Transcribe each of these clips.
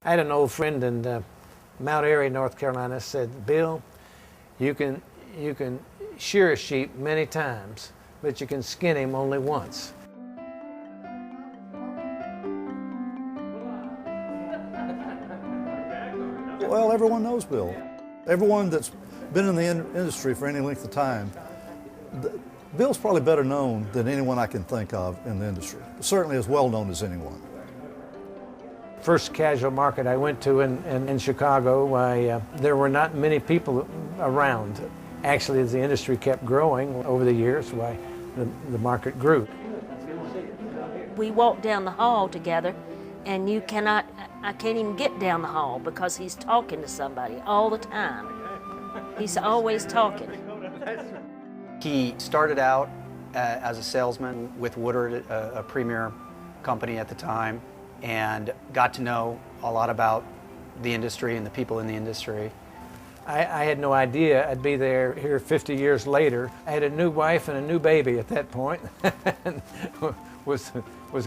I had an old friend in Mount Airy, North Carolina, said, Bill, you can shear a sheep many times, but you can skin him only once. Well, everyone knows Bill. Everyone that's been in the industry for any length of time, Bill's probably better known than anyone I can think of in the industry. Certainly as well known as anyone. First casual market I went to in Chicago, there were not many people around. Actually, as the industry kept growing over the years, the market grew. We walked down the hall together, and I can't even get down the hall because he's talking to somebody all the time. He's always talking. He started out as a salesman with Woodard, a premier company at the time, and got to know a lot about the industry and the people in the industry. I had no idea I'd be here 50 years later. I had a new wife and a new baby at that point, and was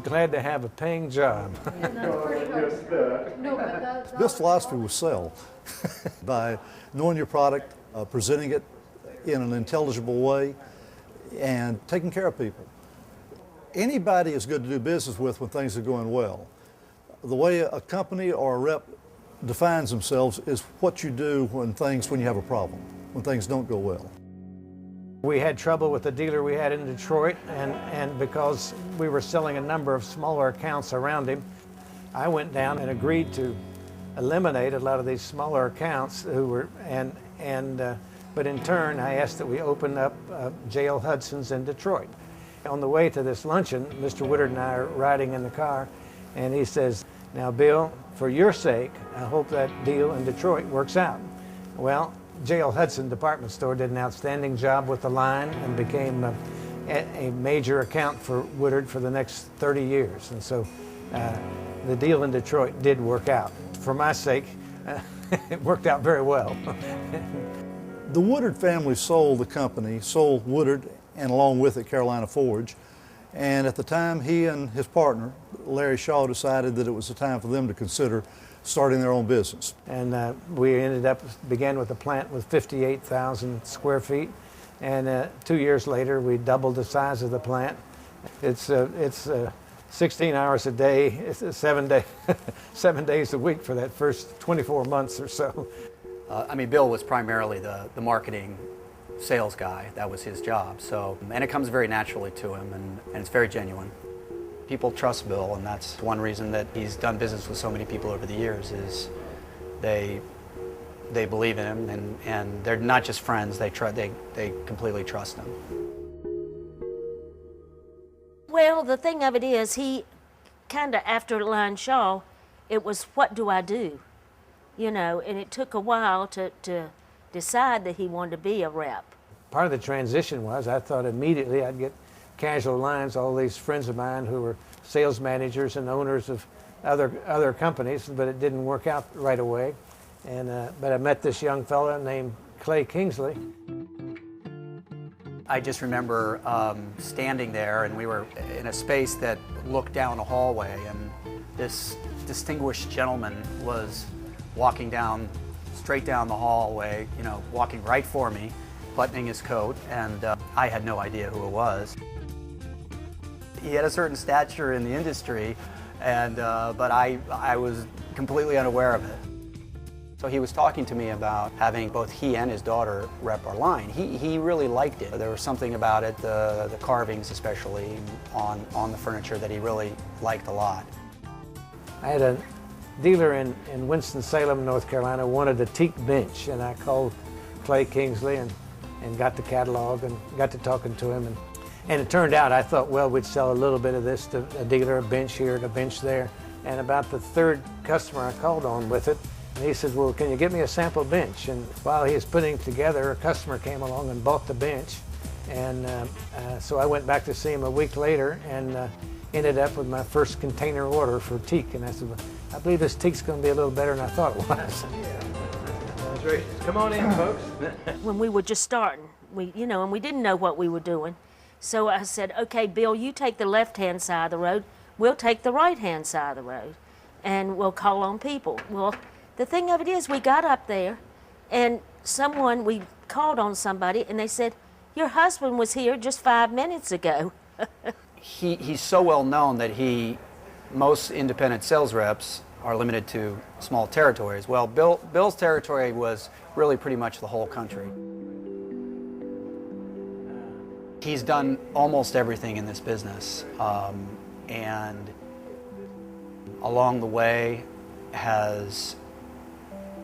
glad to have a paying job. Bill's philosophy was sell. By knowing your product, presenting it in an intelligible way, and taking care of people. Anybody is good to do business with when things are going well. The way a company or a rep defines themselves is what you do when you have a problem, when things don't go well. We had trouble with the dealer we had in Detroit, and because we were selling a number of smaller accounts around him, I went down and agreed to eliminate a lot of these smaller accounts but in turn I asked that we open up J.L. Hudson's in Detroit. On the way to this luncheon, Mr. Woodard and I are riding in the car, and he says, "Now, Bill, for your sake, I hope that deal in Detroit works out." Well, J.L. Hudson department store did an outstanding job with the line and became a major account for Woodard for the next 30 years. And so the deal in Detroit did work out. For my sake, it worked out very well. The Woodard family sold the company, sold Woodard, and along with it Carolina Forge. And at the time, he and his partner, Larry Shaw, decided that it was the time for them to consider starting their own business. And we began with a plant with 58,000 square feet. And 2 years later, we doubled the size of the plant. It's 16 hours a day, it's 7 days a week for that first 24 months or so. Bill was primarily the marketing sales guy. That was his job. And it comes very naturally to him, and it's very genuine. People trust Bill, and that's one reason that he's done business with so many people over the years, is they believe in him, and they're not just friends, they completely trust him. Well, the thing of it is, he kind of, after Lyon Shaw, it was, what do I do? And it took a while to decide that he wanted to be a rep. Part of the transition was I thought immediately I'd get Casual Lines, all these friends of mine who were sales managers and owners of other companies, but it didn't work out right away. But I met this young fella named Clay Kingsley. I just remember standing there, and we were in a space that looked down a hallway, and this distinguished gentleman was walking straight down the hallway, walking right for me, buttoning his coat, and I had no idea who it was. He had a certain stature in the industry, but I was completely unaware of it. So he was talking to me about having both he and his daughter rep our line. He really liked it. There was something about it, the carvings especially, on the furniture that he really liked a lot. I had a dealer in Winston-Salem, North Carolina, wanted a teak bench, and I called Clay Kingsley and got the catalog and got to talking to him. And it turned out, I thought, well, we'd sell a little bit of this to a dealer, a bench here and a bench there. And about the third customer I called on with it, and he said, well, can you get me a sample bench? And while he was putting it together, a customer came along and bought the bench. And so I went back to see him a week later and ended up with my first container order for teak. And I said, well, I believe this teak's going to be a little better than I thought it was. That's great. Come on in, folks. When we were just starting, and we didn't know what we were doing. So I said, okay, Bill, you take the left-hand side of the road, we'll take the right-hand side of the road. and we'll call on people. Well, the thing of it is, we got up there, and we called on somebody, and they said, your husband was here just 5 minutes ago. He's so well known that most independent sales reps are limited to small territories. Well, Bill's territory was really pretty much the whole country. He's done almost everything in this business, and along the way has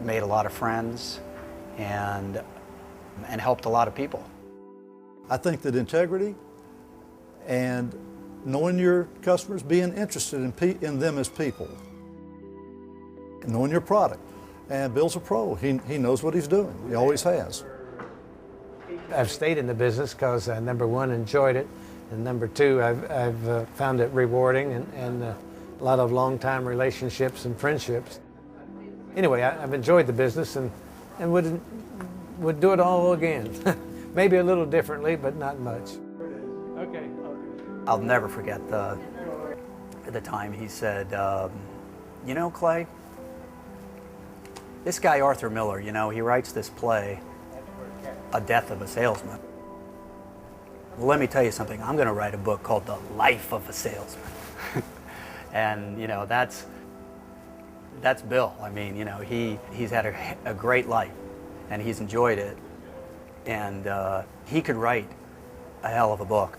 made a lot of friends and helped a lot of people. I think that integrity and knowing your customers, being interested in them as people, knowing your product. And Bill's a pro. He knows what he's doing. He always has. I've stayed in the business because number one, enjoyed it, and number two, I've found it rewarding and a lot of long-time relationships and friendships. Anyway, I've enjoyed the business and would do it all again. Maybe a little differently, but not much. Okay. I'll never forget the time he said, you know, Clay, this guy Arthur Miller, you know, he writes this play, A Death of a Salesman. Well, let me tell you something. I'm going to write a book called The Life of a Salesman. And, you know, that's Bill. I mean, you know, he's had a great life, and he's enjoyed it. And he could write a hell of a book.